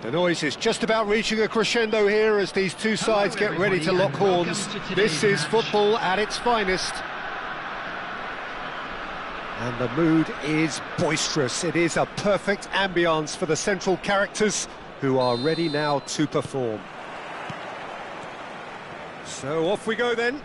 The noise is just about reaching a crescendo here as these two sides get ready to lock horns. This is football at its finest. And the mood is boisterous. It is a perfect ambience for the central characters who are ready now to perform. So off we go then.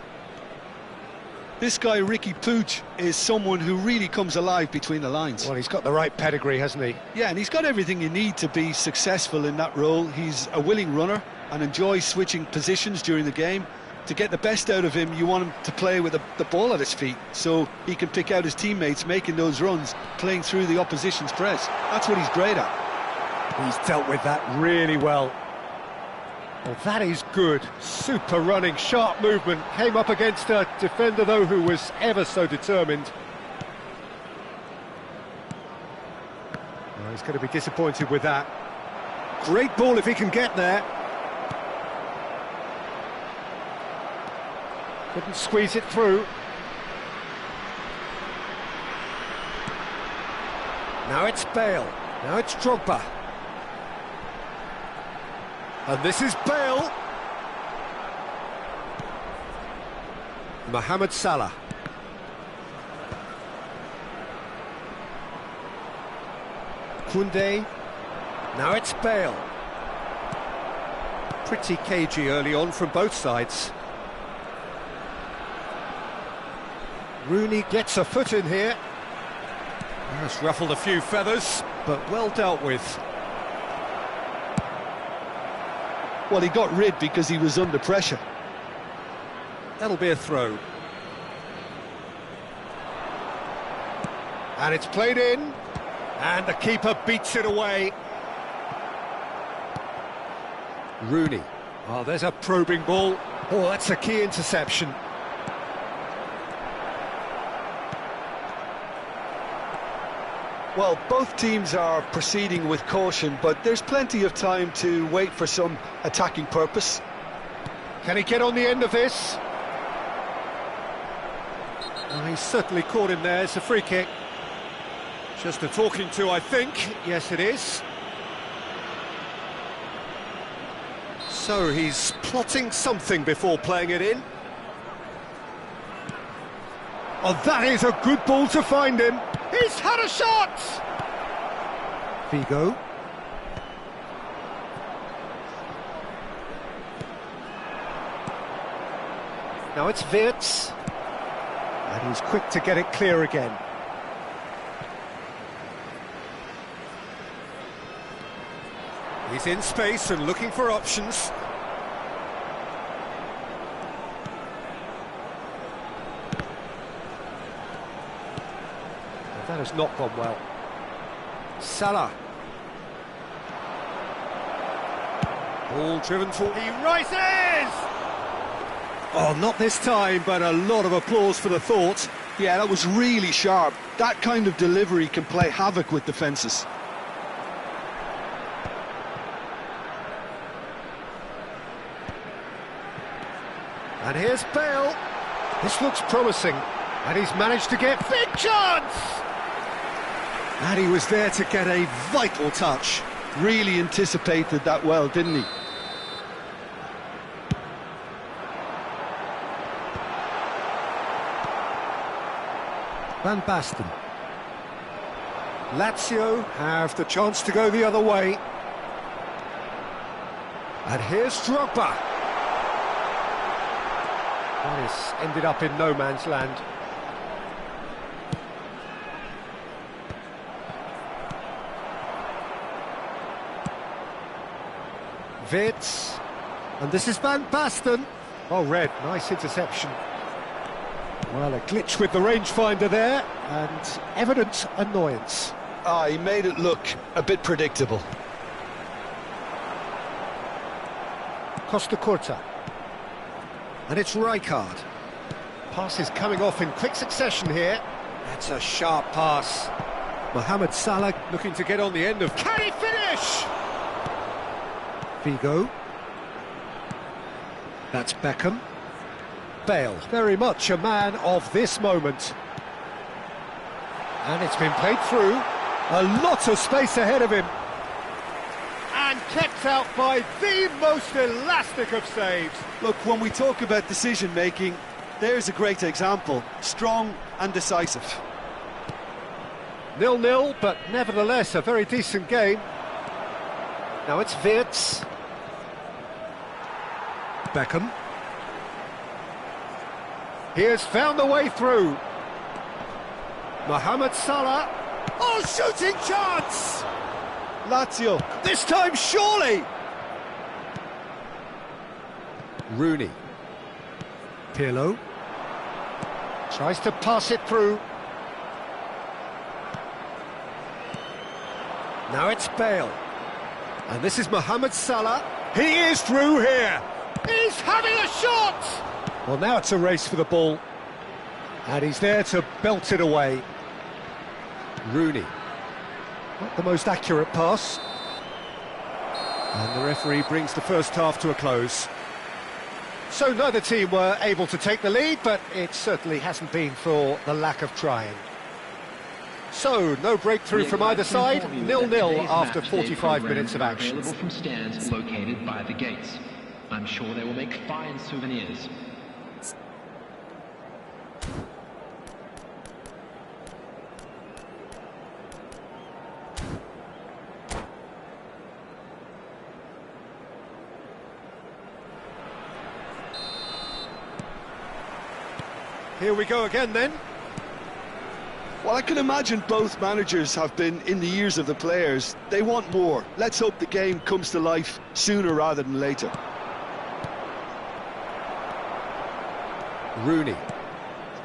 This guy, Ricky Puig, is someone who really comes alive between the lines. Well, he's got the right pedigree, hasn't he? Yeah, and he's got everything you need to be successful in that role. He's a willing runner and enjoys switching positions during the game. To get the best out of him, you want him to play with the ball at his feet, so he can pick out his teammates making those runs, playing through the opposition's press. That's what he's great at. He's dealt with that really well. Well, that is good. Super running, sharp movement. Came up against a defender, though, who was ever so determined. Well, he's going to be disappointed with that. Great ball if he can get there. Couldn't squeeze it through. Now it's Bale. Now it's Drogba. And this is Bale. Mohamed Salah. Koundé. Now it's Bale. Pretty cagey early on from both sides. Rooney gets a foot in here. That's ruffled a few feathers, but well dealt with. Well, he got rid because he was under pressure. That'll be a throw. And it's played in. And the keeper beats it away. Rooney. Oh, there's a probing ball. Oh, that's a key interception. Well, both teams are proceeding with caution, but there's plenty of time to wait for some attacking purpose. Can he get on the end of this? Oh, he's certainly caught him there. It's a free kick. Just a talking to, I think. Yes, it is. So he's plotting something before playing it in. Oh, that is a good ball to find him. He's had a shot! Figo. Now it's Wirtz. And he's quick to get it clear again. He's in space and looking for options. That has not gone well. Salah. Ball driven for... He rises! Oh, not this time, but a lot of applause for the thought. Yeah, that was really sharp. That kind of delivery can play havoc with defences. And here's Bale. This looks promising. And he's managed to get big chance! And he was there to get a vital touch. Really anticipated that well, didn't he? Van Basten. Lazio have the chance to go the other way. And here's Drogba. That has ended up in no man's land. Wirtz, and this is Van Basten. Oh, red, nice interception. Well, a glitch with the rangefinder there, and evident annoyance. Ah, he made it look a bit predictable. Costa Curta. And it's Rijkaard. Pass is coming off in quick succession here. That's a sharp pass. Mohamed Salah looking to get on the end of... Can he finish? Figo. That's Beckham. Bale, very much a man of this moment. And it's been played through. A lot of space ahead of him. And kept kept out by the most elastic of saves. Look, when we talk about decision-making, there's a great example. Strong and decisive. 0-0, but nevertheless a very decent game. Now it's Wirtz. Beckham. He has found the way through. Mohamed Salah. Oh, shooting chance! Lazio. This time, surely! Rooney. Pirlo. Tries to pass it through. Now it's Bale. And this is Mohamed Salah. He is through here. He's having a shot! Well, now it's a race for the ball. And he's there to belt it away. Rooney. Not the most accurate pass. And the referee brings the first half to a close. So neither team were able to take the lead, but it certainly hasn't been for the lack of trying. So, no breakthrough from either side, 0-0 after 45 minutes of action. Available from stands located by the gates. I'm sure they will make fine souvenirs. Here we go again then. Well, I can imagine both managers have been in the ears of the players. They want more. Let's hope the game comes to life sooner rather than later. Rooney.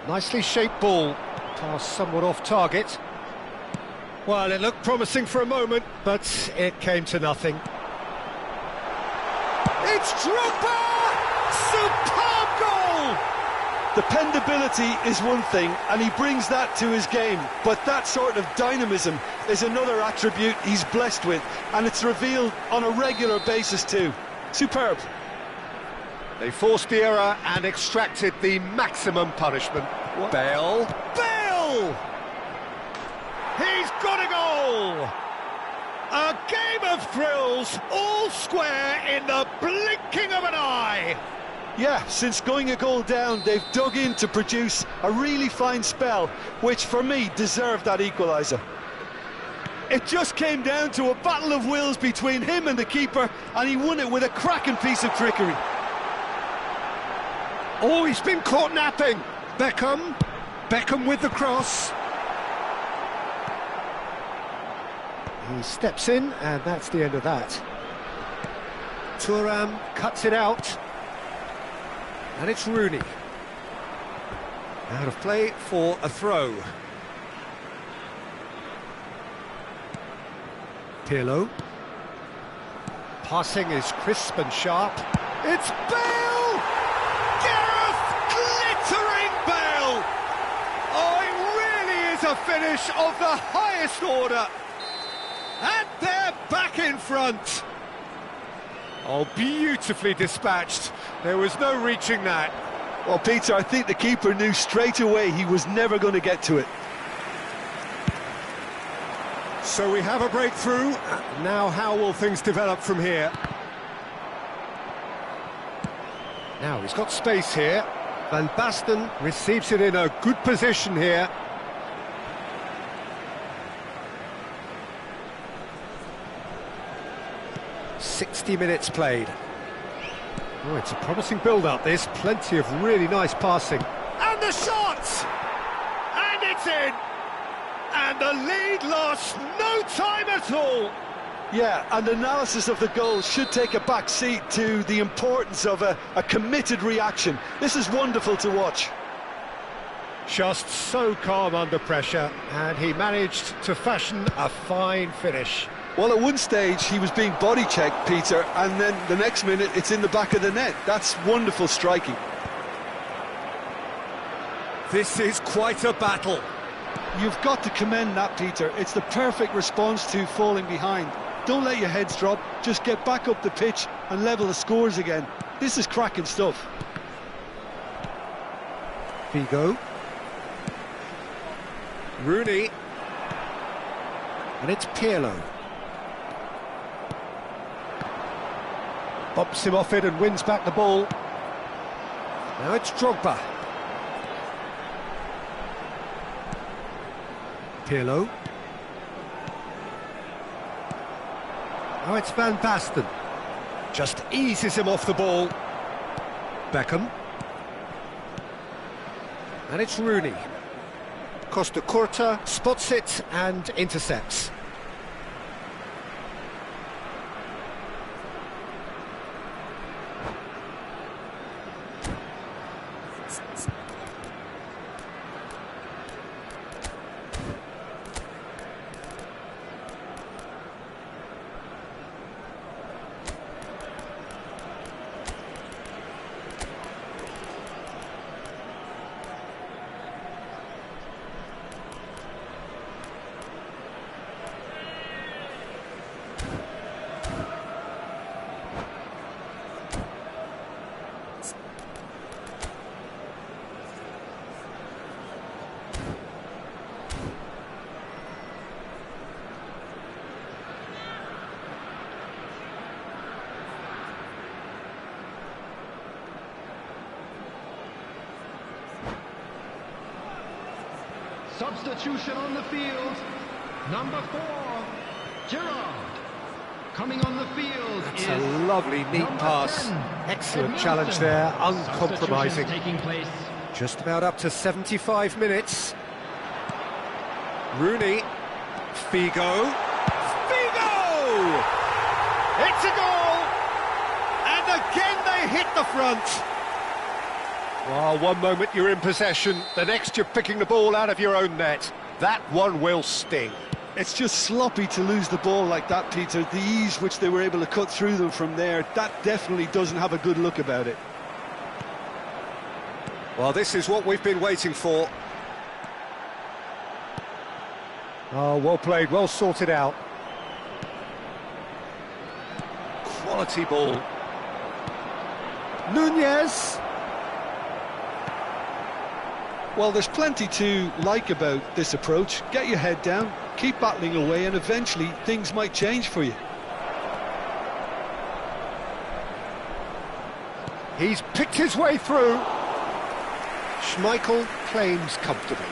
Nicely shaped ball. Pass somewhat off target. Well, it looked promising for a moment, but it came to nothing. It's Drogba! Superb goal! Dependability is one thing, and he brings that to his game, but that sort of dynamism is another attribute he's blessed with, and it's revealed on a regular basis too. Superb. They forced the error and extracted the maximum punishment. What? Bale! Bale! He's got a goal! A game of thrills, all square in the blinking of an eye! Yeah, since going a goal down, they've dug in to produce a really fine spell, which for me deserved that equaliser. It just came down to a battle of wills between him and the keeper, and he won it with a cracking piece of trickery. Oh, he's been caught napping. Beckham. Beckham with the cross. He steps in, and that's the end of that. Thuram cuts it out. And it's Rooney. Out of play for a throw. Pirlo. Passing is crisp and sharp. It's Bale! Gareth glittering Bale! Oh, it really is a finish of the highest order. And they're back in front. Oh, beautifully dispatched. There was no reaching that. Well, Peter, I think the keeper knew straight away he was never going to get to it. So we have a breakthrough. Now how will things develop from here? Now he's got space here. Van Basten receives it in a good position here. "60 minutes played." Oh, it's a promising build-up, this. Plenty of really nice passing. And the shot! And it's in! And the lead lost no time at all! Yeah, and analysis of the goal should take a back seat to the importance of a committed reaction. This is wonderful to watch. Just so calm under pressure, and he managed to fashion a fine finish. Well, at one stage he was being body-checked, Peter, and then the next minute it's in the back of the net. That's wonderful striking. This is quite a battle. You've got to commend that, Peter. It's the perfect response to falling behind. Don't let your heads drop, just get back up the pitch and level the scores again. This is cracking stuff. Figo. Rooney. And it's Pirlo. Bumps him off it and wins back the ball. Now it's Drogba. Pirlo. Now it's Van Basten. Just eases him off the ball. Beckham. And it's Rooney. Costa Curta spots it and intercepts. Substitution on the field. Number 4, Gerrard. Coming on the field That's a lovely, neat pass. 10, Excellent challenge there, uncompromising. Taking place. Just about up to 75 minutes. Rooney. Figo. Figo! It's a goal! And again they hit the front. Well, one moment you're in possession, the next you're picking the ball out of your own net. That one will sting. It's just sloppy to lose the ball like that, Peter. The ease which they were able to cut through them from there, that definitely doesn't have a good look about it. Well, this is what we've been waiting for. Oh, well played, well sorted out. Quality ball. Nunez. Well, there's plenty to like about this approach. Get your head down, keep battling away, and eventually things might change for you. He's picked his way through. Schmeichel claims comfortably.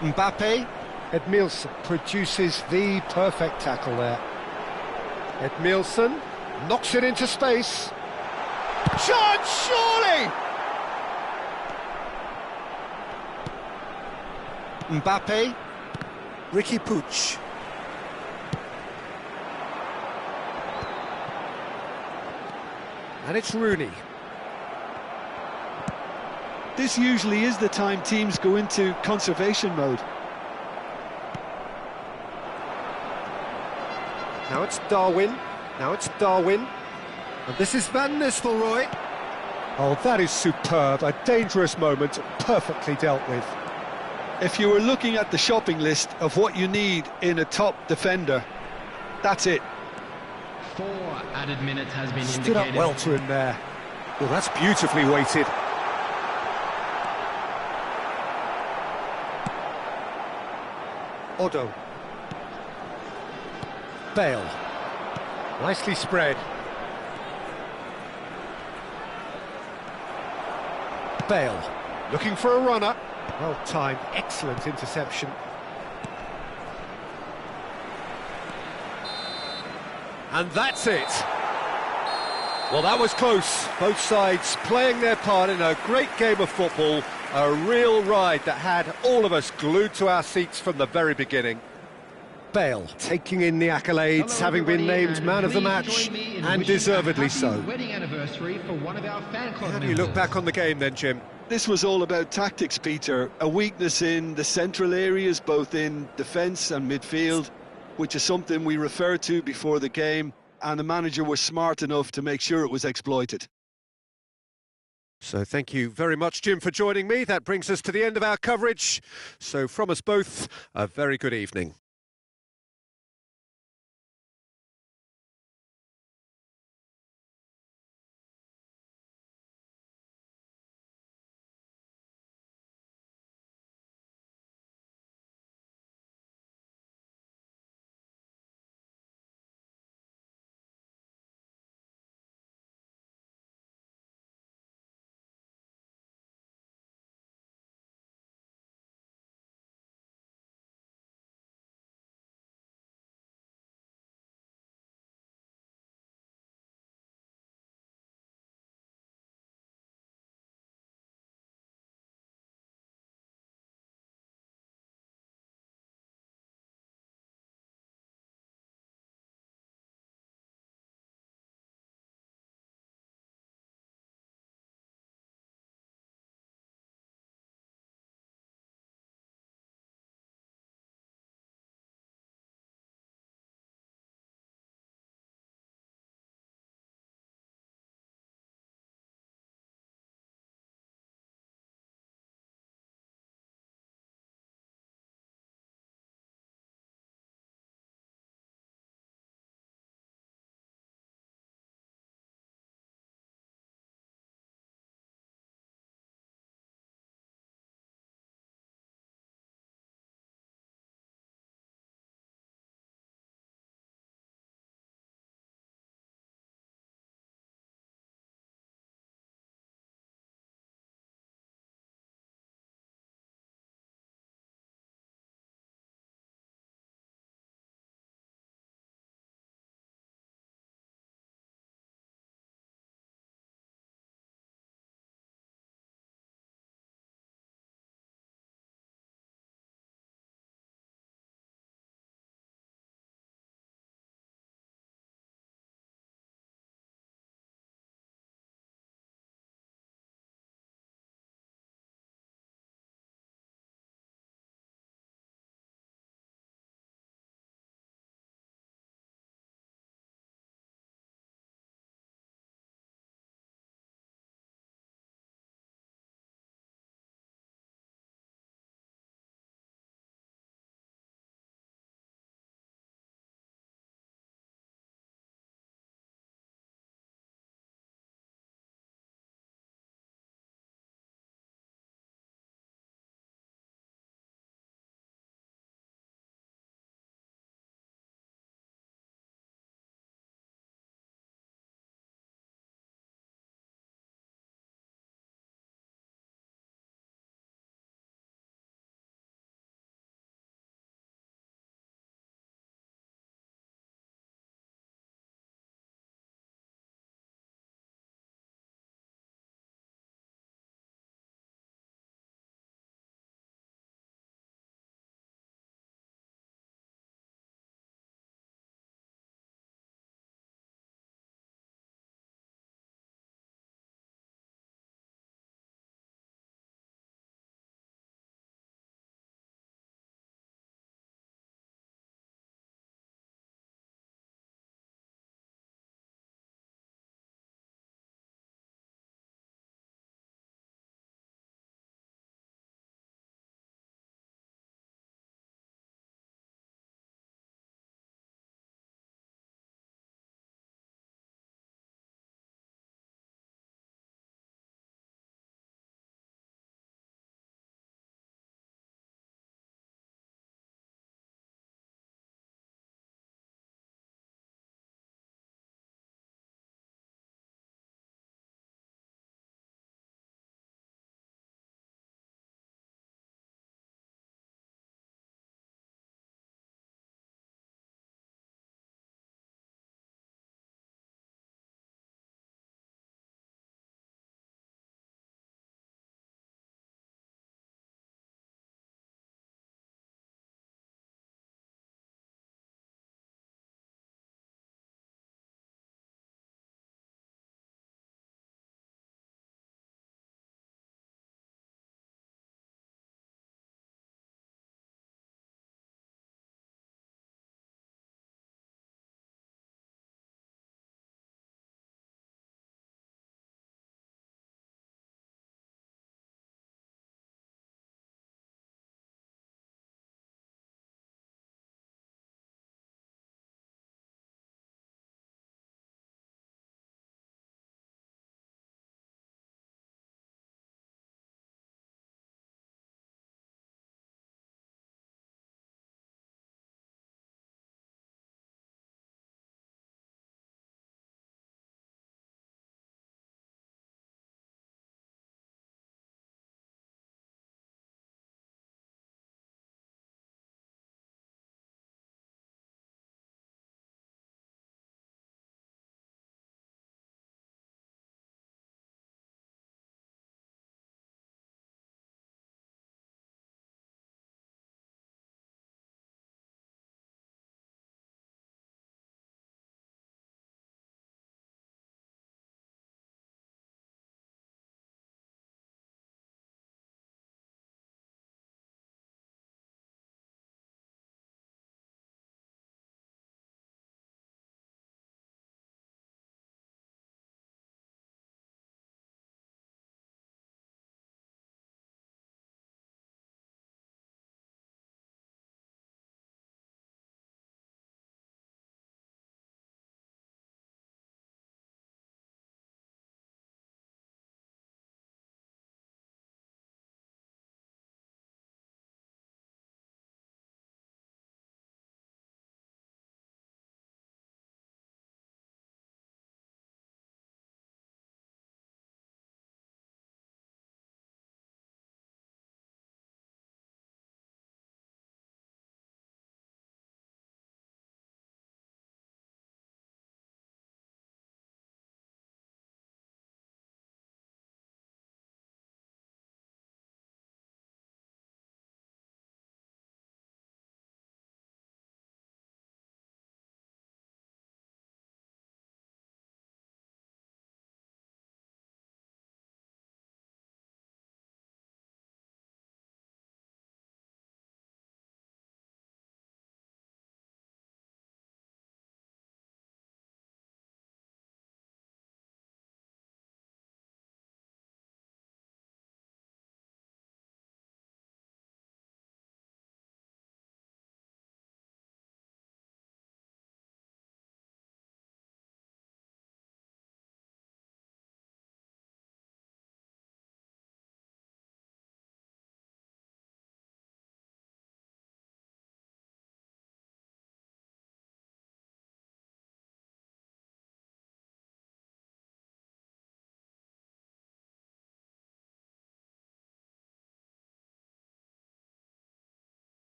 Mbappe. Edmilson produces the perfect tackle there. Edmilson knocks it into space. Chance, surely! Mbappe. Ricky Puig. And it's Rooney. This usually is the time teams go into conservation mode. Now it's Darwin. Now it's Darwin. And this is Van Nistelrooy. Oh, that is superb. A dangerous moment, perfectly dealt with. If you were looking at the shopping list of what you need in a top defender, that's it. 4 added minutes has been Stood indicated. up well to him there. Well, that's beautifully weighted. Odo. Bale. Nicely spread. Bale. Looking for a runner. Well timed, excellent interception. And that's it. Well, that was close. Both sides playing their part in a great game of football. A real ride that had all of us glued to our seats from the very beginning. Bale taking in the accolades, Hello, having been everybody, named man of the please match, join me in and wishing deservedly a happy so. wedding anniversary for one of our fan club How do you look members. back on the game then, Jim? This was all about tactics, Peter. A weakness in the central areas, both in defence and midfield, which is something we referred to before the game, and the manager was smart enough to make sure it was exploited. So thank you very much, Jim, for joining me. That brings us to the end of our coverage. So from us both, a very good evening.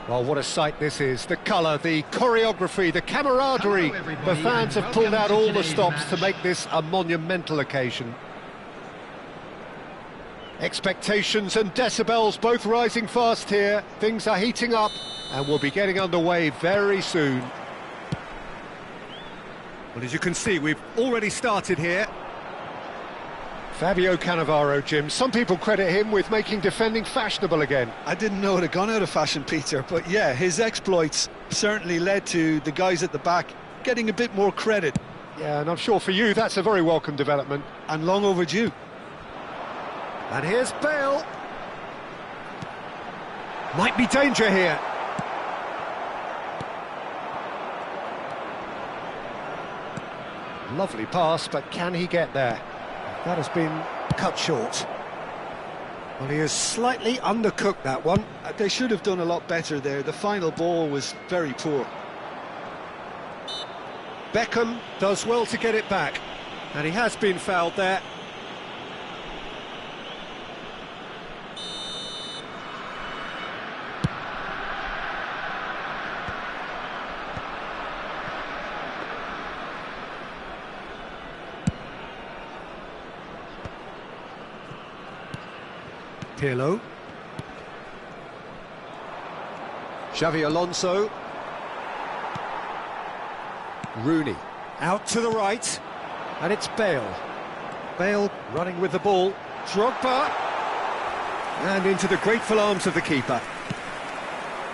Well, what a sight this is. The colour, the choreography, the camaraderie. The fans have pulled out all the stops to make this a monumental occasion. Expectations and decibels both rising fast here. Things are heating up and we'll be getting underway very soon. Well, as you can see, we've already started here. Fabio Cannavaro, Jim. Some people credit him with making defending fashionable again. I didn't know it had gone out of fashion, Peter, but yeah, his exploits certainly led to the guys at the back getting a bit more credit. Yeah, and I'm sure for you that's a very welcome development. And long overdue. And here's Bale. Might be danger here. Lovely pass, but can he get there? That has been cut short. Well, he has slightly undercooked that one. They should have done a lot better there. The final ball was very poor. Beckham does well to get it back. And he has been fouled there. Pirlo. Xavi Alonso. Rooney. Out to the right. And it's Bale. Bale running with the ball. Drogba. And into the grateful arms of the keeper.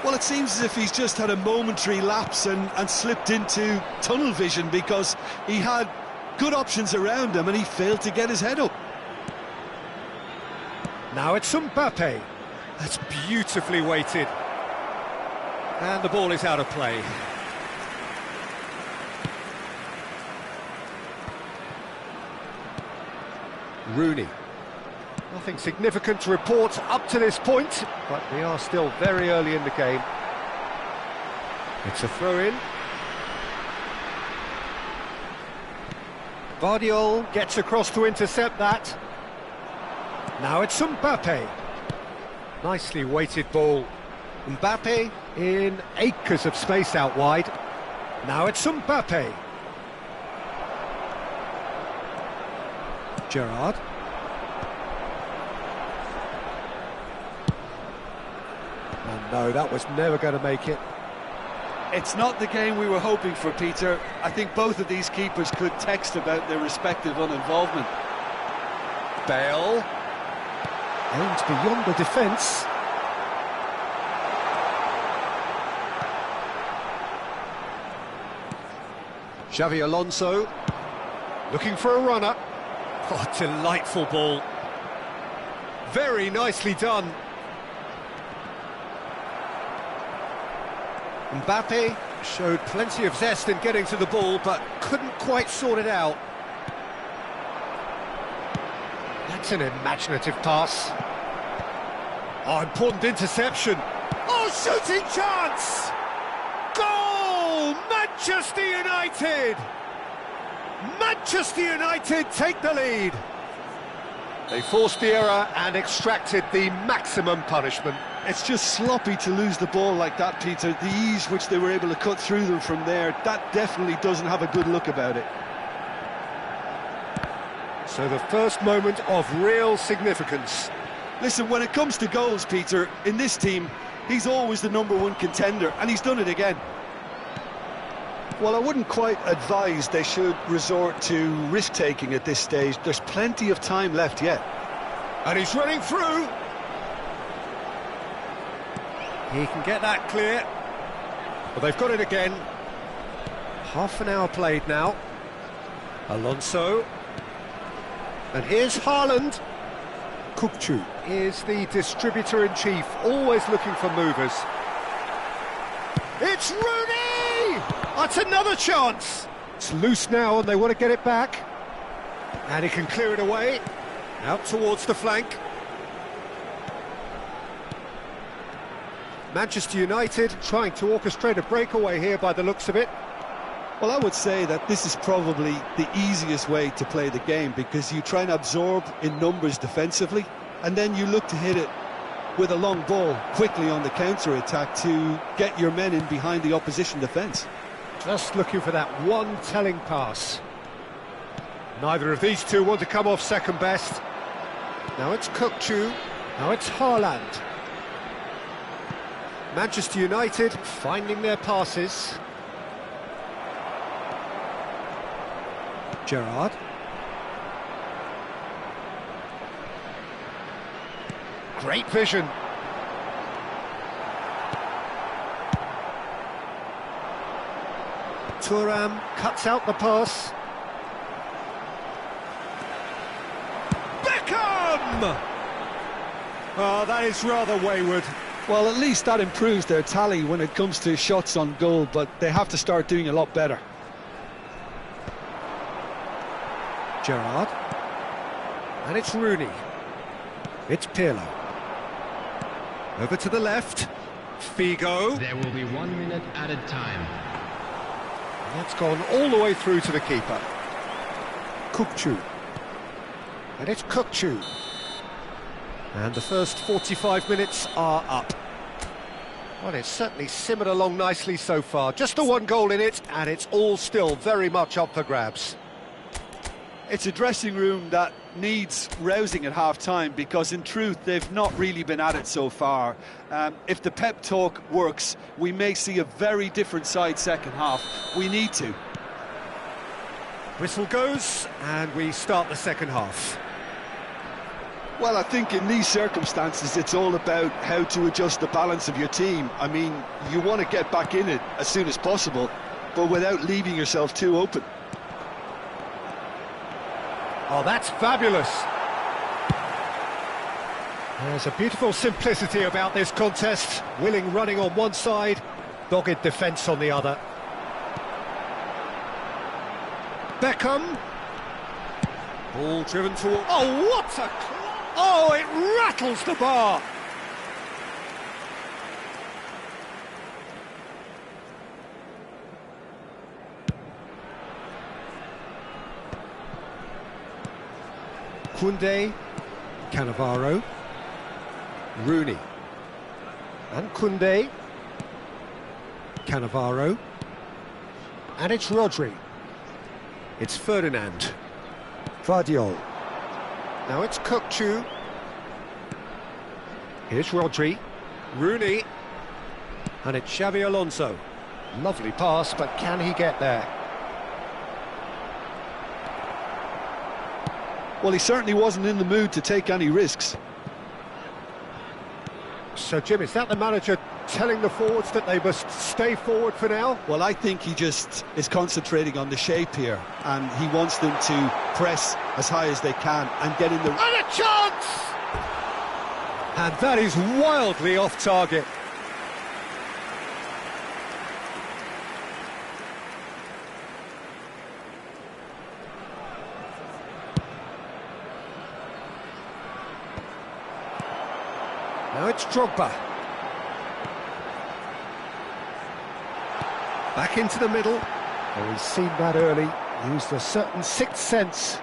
Well, it seems as if he's just had a momentary lapse and slipped into tunnel vision because he had good options around him and he failed to get his head up. Now it's Mbappe. That's beautifully weighted. And the ball is out of play. Rooney. Nothing significant to report up to this point, but we are still very early in the game. It's a throw-in. Vardiol gets across to intercept that. Now it's Mbappe. Nicely weighted ball. Mbappe in acres of space out wide. Now it's Mbappe. Gerrard. And no, that was never going to make it. It's not the game we were hoping for, Peter. I think both of these keepers could text about their respective uninvolvement. Bale. Aims beyond the defence. Xavi Alonso. Looking for a runner. Oh, delightful ball. Very nicely done. Mbappe showed plenty of zest in getting to the ball, but couldn't quite sort it out. That's an imaginative pass. Oh, important interception. Oh, shooting chance! Goal! Manchester United! Manchester United take the lead. They forced the error and extracted the maximum punishment. It's just sloppy to lose the ball like that, Peter. The ease which they were able to cut through them from there, that definitely doesn't have a good look about it. So the first moment of real significance. Listen, when it comes to goals, Peter, in this team, he's always the #1 contender, and he's done it again. Well, I wouldn't quite advise they should resort to risk-taking at this stage. There's plenty of time left yet. And he's running through. He can get that clear. Well, they've got it again. Half an hour played now. Alonso. And here's Haaland. Kukçu is the distributor-in-chief, always looking for movers. It's Rooney! That's another chance! It's loose now and they want to get it back. And he can clear it away. Out towards the flank. Manchester United trying to orchestrate a breakaway here by the looks of it. Well, I would say that this is probably the easiest way to play the game because you try and absorb in numbers defensively and then you look to hit it with a long ball quickly on the counter-attack to get your men in behind the opposition defence. Just looking for that one telling pass. Neither of these two want to come off second best. Now it's Kukçu. Now it's Haaland. Manchester United finding their passes. Gerrard. Great vision. Thuram cuts out the pass. Beckham! Oh, that is rather wayward. Well, at least that improves their tally when it comes to shots on goal, but they have to start doing a lot better. Gerrard. And it's Rooney. It's Pirlo. Over to the left. Figo. There will be 1 minute added time. That's gone all the way through to the keeper. Kukçu. And it's Kukçu. And the first 45 minutes are up. Well, it's certainly simmered along nicely so far. Just the one goal in it, and it's all still very much up for grabs. It's a dressing room that needs rousing at half-time, because in truth they've not really been at it so far. If the pep talk works, we may see a very different side second half. We need to. Whistle goes, and we start the second half. Well, I think in these circumstances it's all about how to adjust the balance of your team. I mean, you want to get back in it as soon as possible, but without leaving yourself too open. Oh, that's fabulous. There's a beautiful simplicity about this contest. Willing running on one side, dogged defence on the other. Beckham. Ball driven toward... Oh, what a... Oh, it rattles the bar. Koundé, Cannavaro, Rooney, and Koundé, Cannavaro, and it's Rodri. It's Ferdinand, Vardiol. Now it's Kukçu. Here's Rodri, Rooney, and it's Xabi Alonso. Lovely pass, but can he get there? Well, he certainly wasn't in the mood to take any risks. So, Jim, is that the manager telling the forwards that they must stay forward for now? Well, I think he just is concentrating on the shape here, and he wants them to press as high as they can and get in the... And a chance! And that is wildly off target. Now it's Drogba. Back into the middle. Oh, he's seen that early. Used a certain sixth sense.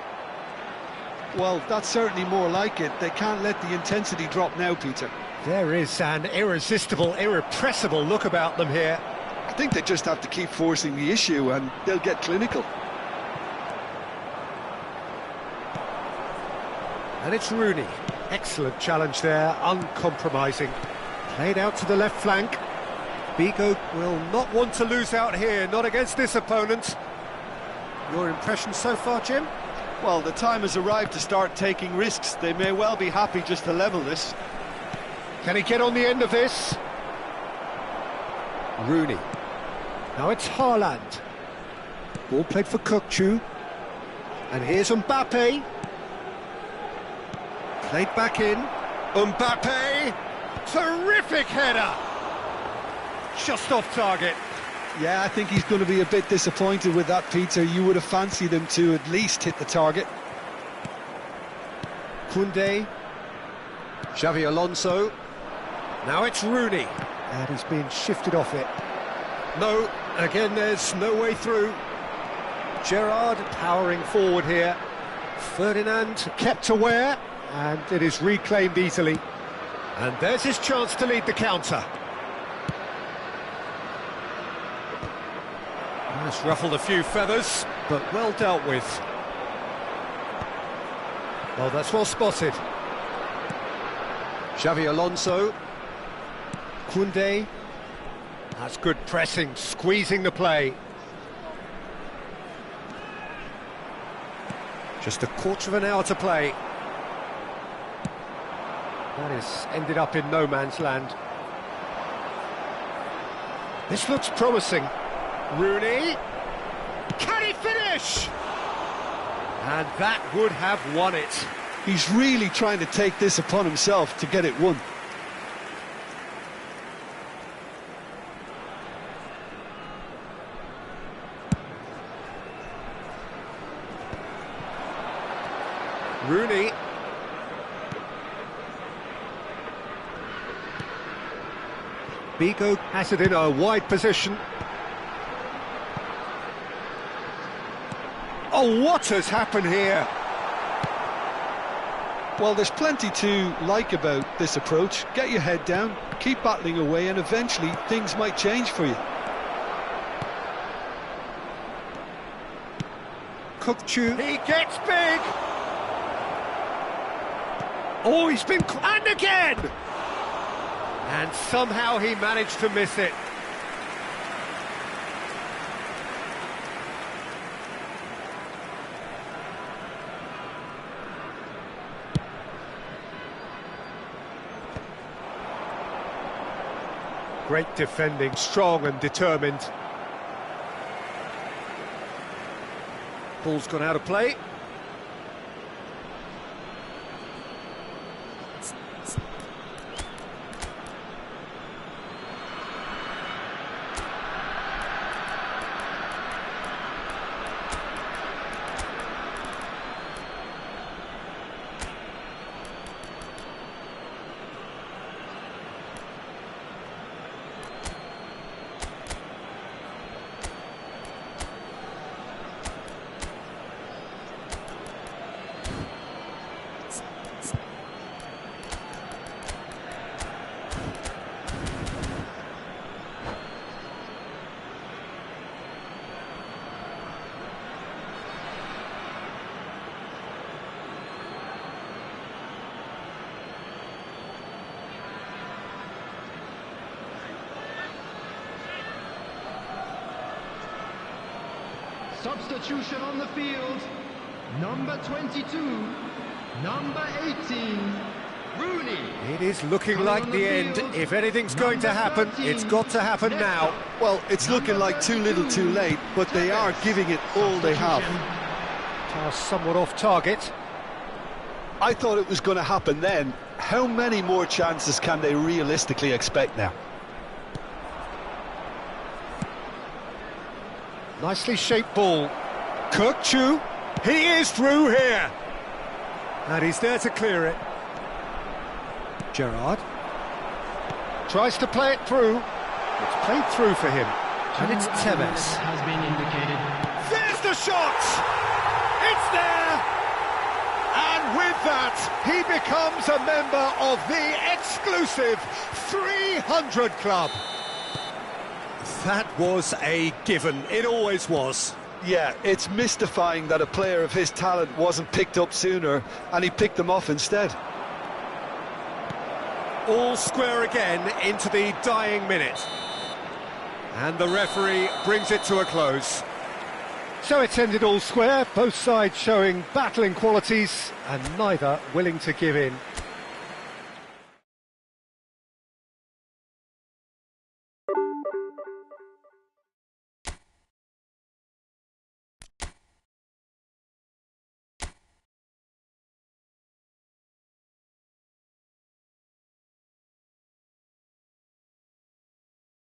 Well, that's certainly more like it. They can't let the intensity drop now, Peter. There is an irresistible, irrepressible look about them here. I think they just have to keep forcing the issue and they'll get clinical. And it's Rooney. Excellent challenge there, uncompromising. Played out to the left flank. Figo will not want to lose out here, not against this opponent. Your impression so far, Jim? Well, the time has arrived to start taking risks. They may well be happy just to level this. Can he get on the end of this? Rooney. Now it's Haaland. Ball played for Kukçu. And here's Mbappe. Played back in. Mbappe. Terrific header. Just off target. Yeah, I think he's going to be a bit disappointed with that, Peter. You would have fancied him to at least hit the target. Koundé. Xabi Alonso. Now it's Rooney. And he's been shifted off it. No, again there's no way through. Gerrard powering forward here. Ferdinand kept aware, and it is reclaimed easily. And there's his chance to lead the counter. That's ruffled a few feathers, but well dealt with. Well, that's well spotted. Xavi Alonso. Koundé. That's good pressing, squeezing the play. Just a quarter of an hour to play. That has ended up in no man's land. This looks promising. Rooney. Can he finish? And that would have won it. He's really trying to take this upon himself to get it won. Rooney. Bigo has it in a wide position. Oh, what has happened here? Well, there's plenty to like about this approach. Get your head down, keep battling away, and eventually things might change for you. Kukçu. He gets big. Oh, he's been... And again! And somehow he managed to miss it. Great defending, strong and determined. Ball's gone out of play. Substitution on the field. Number 22, number 18, Rooney. It is looking like the end. If anything's going to happen, it's got to happen now. Well, it's looking like too little too late, but they are giving it all they have. Pass somewhat off target. I thought it was going to happen then. How many more chances can they realistically expect now? Nicely shaped ball. Kukçu, he is through here. And he's there to clear it. Gerrard tries to play it through. It's played through for him. And it's Tevez. Has been indicated. There's the shot! It's there! And with that, he becomes a member of the exclusive 300 Club. That was a given. It always was. Yeah, it's mystifying that a player of his talent wasn't picked up sooner, and he picked them off instead. All square again into the dying minute. And the referee brings it to a close. So it's ended all square, both sides showing battling qualities, and neither willing to give in.